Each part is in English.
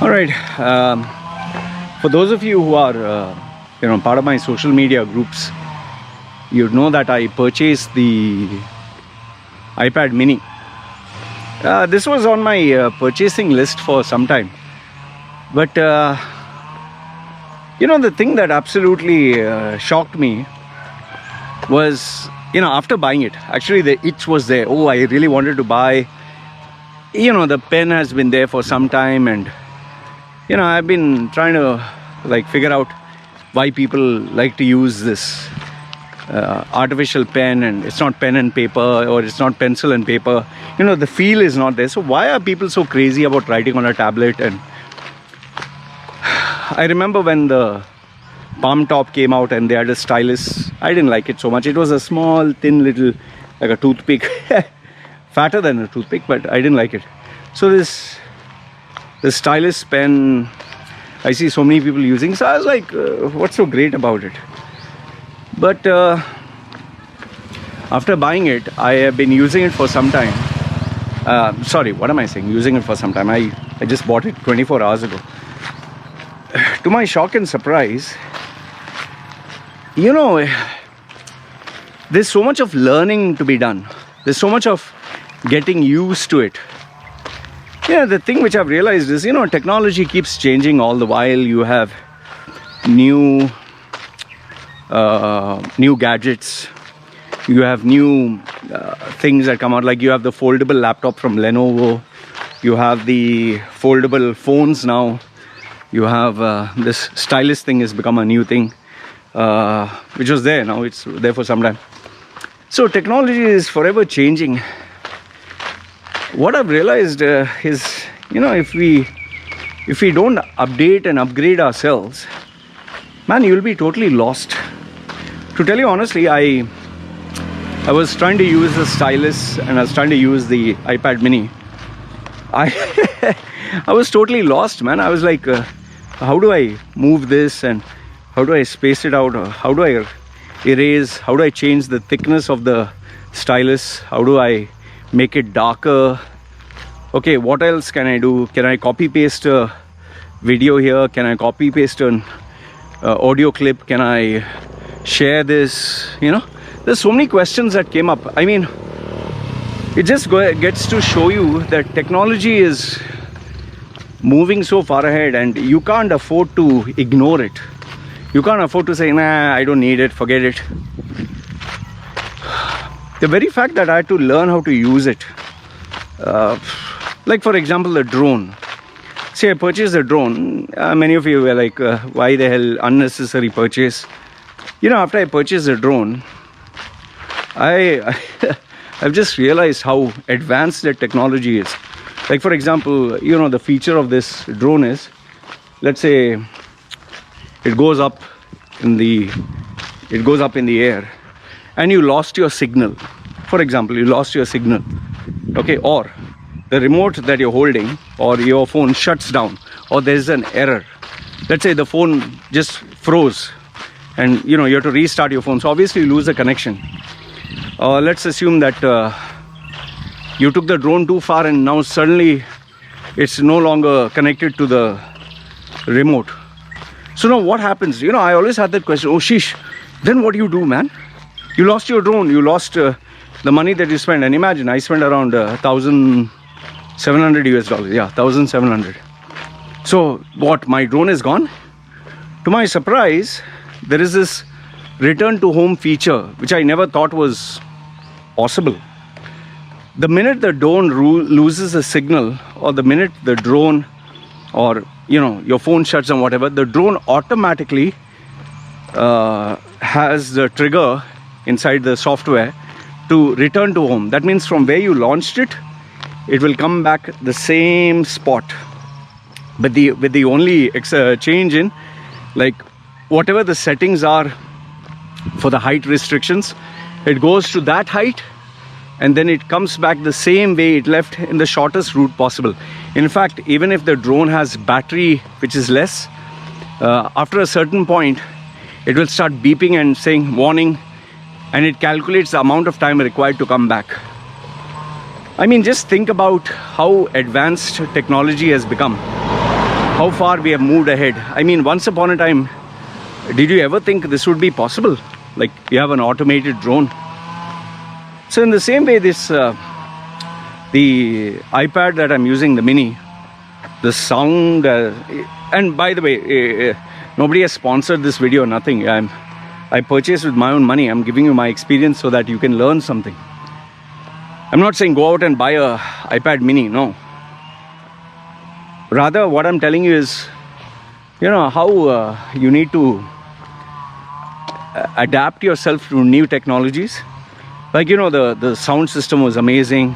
All right. For those of you who are, part of my social media groups, you know that I purchased the iPad Mini. This was on my purchasing list for some time. But, the thing that absolutely shocked me was, after buying it, actually the itch was there. Oh, I really wanted to buy. The pen has been there for some time, and I've been trying to figure out why people like to use this artificial pen, and it's not pen and paper, or it's not pencil and paper. The feel is not there. So why are people so crazy about writing on a tablet? And I remember when the Palm Top came out and they had a stylus. I didn't like it so much. It was a small, thin little, like a toothpick, fatter than a toothpick, but I didn't like it. So the stylus pen, I see so many people using. So I was like, what's so great about it? But after buying it, I have been using it for some time. Sorry, what am I saying? Using it for some time. I just bought it 24 hours ago. To my shock and surprise, there's so much of learning to be done. There's so much of getting used to it. The thing which I've realized is, technology keeps changing all the while. You have new gadgets. You have new things that come out. Like you have the foldable laptop from Lenovo. You have the foldable phones now. You have this stylus thing has become a new thing, which was there. Now it's there for some time. So technology is forever changing. What I've realized is, if we don't update and upgrade ourselves, man, you'll be totally lost. To tell you honestly, I was trying to use the stylus and I was trying to use the iPad Mini. I was totally lost, man. I was like, how do I move this, and how do I space it out? How do I erase? How do I change the thickness of the stylus? How do I make it darker? Okay, what else can I do? Can I copy paste a video here? Can I copy paste an audio clip? Can I share this? There's so many questions that came up. I mean, it just gets to show you that technology is moving so far ahead, and you can't afford to ignore it. You can't afford to say, nah, I don't need it, forget it. The very fact that I had to learn how to use it, like for example the drone. See, I purchased a drone. Many of you were like, why the hell, unnecessary purchase? After I purchased the drone, I've just realized how advanced the technology is. Like for example, the feature of this drone is, let's say it goes up in the air, and you lost your signal. For example, you lost your signal, okay, or the remote that you're holding or your phone shuts down, or there's an error. Let's say the phone just froze and you have to restart your phone, so obviously you lose the connection. Let's assume that you took the drone too far and now suddenly it's no longer connected to the remote. So now what happens? I always had that question, oh sheesh, then what do you do, man? You lost your drone, you lost the money that you spent. And imagine, I spent around $1,700 US. Yeah, 1,700. So what, my drone is gone? To my surprise, there is this return to home feature, which I never thought was possible. The minute the drone loses a signal, or the minute the drone, or your phone shuts down, whatever, the drone automatically has the trigger inside the software to return to home. That means from where you launched it, it will come back the same spot, but with the only change in, like, whatever the settings are for the height restrictions, it goes to that height, and then it comes back the same way it left in the shortest route possible. In fact, even if the drone has battery which is less, after a certain point it will start beeping and saying warning, and it calculates the amount of time required to come back. I mean, just think about how advanced technology has become. how far we have moved ahead. I mean, once upon a time, did you ever think this would be possible? Like, you have an automated drone. So in the same way, this the iPad that I'm using, the mini, the sound, and by the way, nobody has sponsored this video, nothing. I purchased with my own money. I'm giving you my experience so that you can learn something. I'm not saying go out and buy a iPad mini, no. Rather, what I'm telling you is, you know, how you need to adapt yourself to new technologies. Like, you know, the sound system was amazing.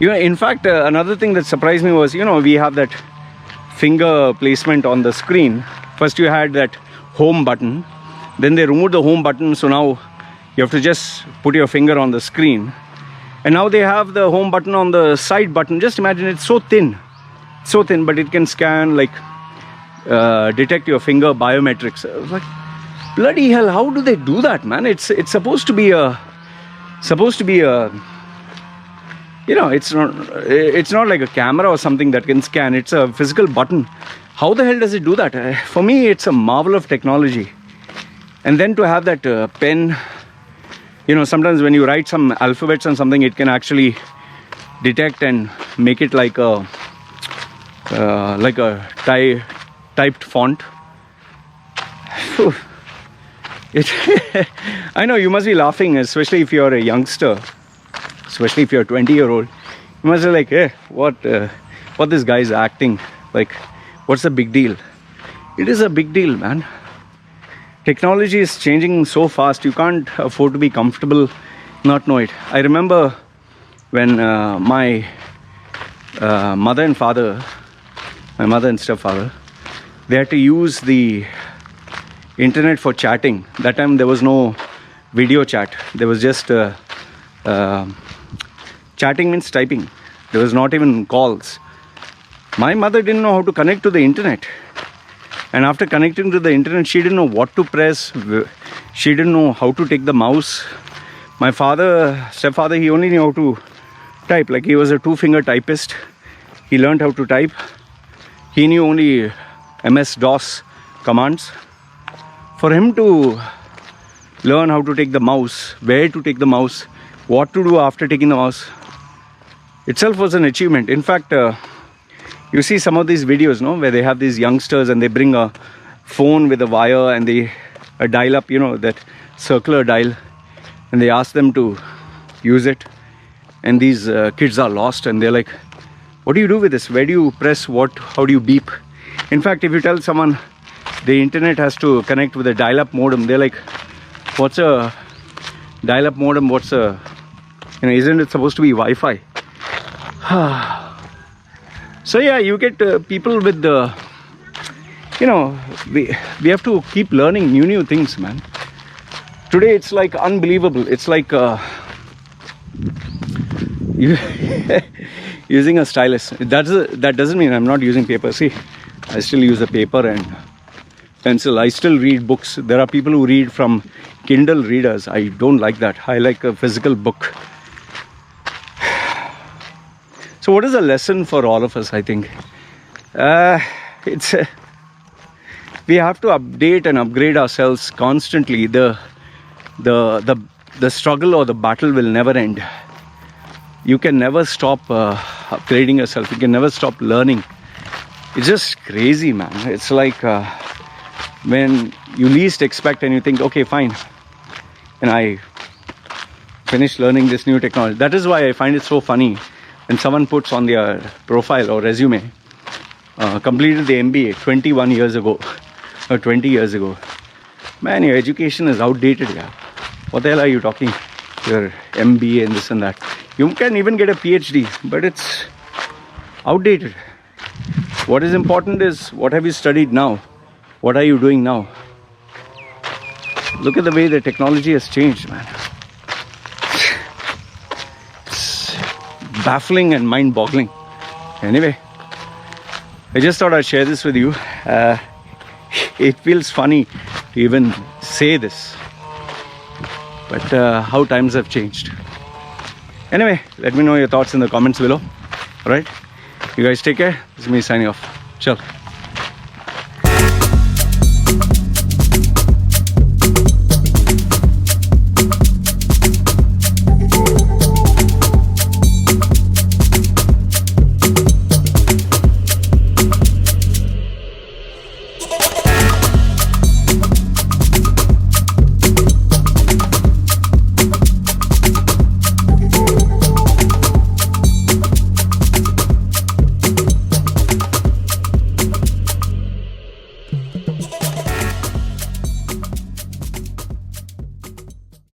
You know, in fact, another thing that surprised me was, you know, we have that finger placement on the screen. First you had that home button, then they removed the home button, so now you have to just put your finger on the screen. And now they have the home button on the side button. Just imagine, it's so thin, but it can scan, like, detect your finger biometrics. I was like, bloody hell, how do they do that, man? It's supposed to be a you know, it's not like a camera or something that can scan. It's a physical button. How the hell does it do that? For me, it's a marvel of technology. And then to have that pen, you know, sometimes when you write some alphabets on something, it can actually detect and make it like a typed font. I know you must be laughing, especially if you're a youngster, especially if you're a 20-year-old. You must be like, hey, what this guy's acting like, what's the big deal? It is a big deal, man. Technology is changing so fast, you can't afford to be comfortable, not know it. I remember when my mother and stepfather, they had to use the internet for chatting. That time there was no video chat. There was just chatting means typing. There was not even calls. My mother didn't know how to connect to the internet. And after connecting to the internet, she didn't know what to press. She didn't know how to take the mouse. My stepfather, he only knew how to type. Like, he was a 2-finger typist. He learned how to type. He knew only MS-DOS commands. For him to learn how to take the mouse, where to take the mouse, what to do after taking the mouse, itself was an achievement. In fact, you see some of these videos, no, where they have these youngsters and they bring a phone with a wire and they dial up, you know, that circular dial, and they ask them to use it. And these kids are lost and they're like, what do you do with this? Where do you press what? How do you beep? In fact, if you tell someone the internet has to connect with a dial-up modem, they're like, what's a dial-up modem? What's a, you know, isn't it supposed to be Wi-Fi? So yeah, you get people with the, you know, we have to keep learning new things, man. Today it's like unbelievable. It's like using a stylus. That doesn't mean I'm not using paper. See, I still use a paper and pencil. I still read books. There are people who read from Kindle readers. I don't like that. I like a physical book. So what is a lesson for all of us, I think? It's we have to update and upgrade ourselves constantly. The struggle or the battle will never end. You can never stop upgrading yourself. You can never stop learning. It's just crazy, man. It's like when you least expect and you think, okay, fine, and I finished learning this new technology. That is why I find it so funny when someone puts on their profile or resume, completed the MBA 21 years ago or 20 years ago. Man, your education is outdated, yeah. What the hell are you talking? Your MBA and this and that. You can even get a PhD, but it's outdated. What is important is, what have you studied now? What are you doing now? Look at the way the technology has changed, man. It's baffling and mind-boggling. Anyway, I just thought I'd share this with you. It feels funny to even say this, but how times have changed. Anyway, let me know your thoughts in the comments below. Alright, you guys take care. This is me signing off. Ciao.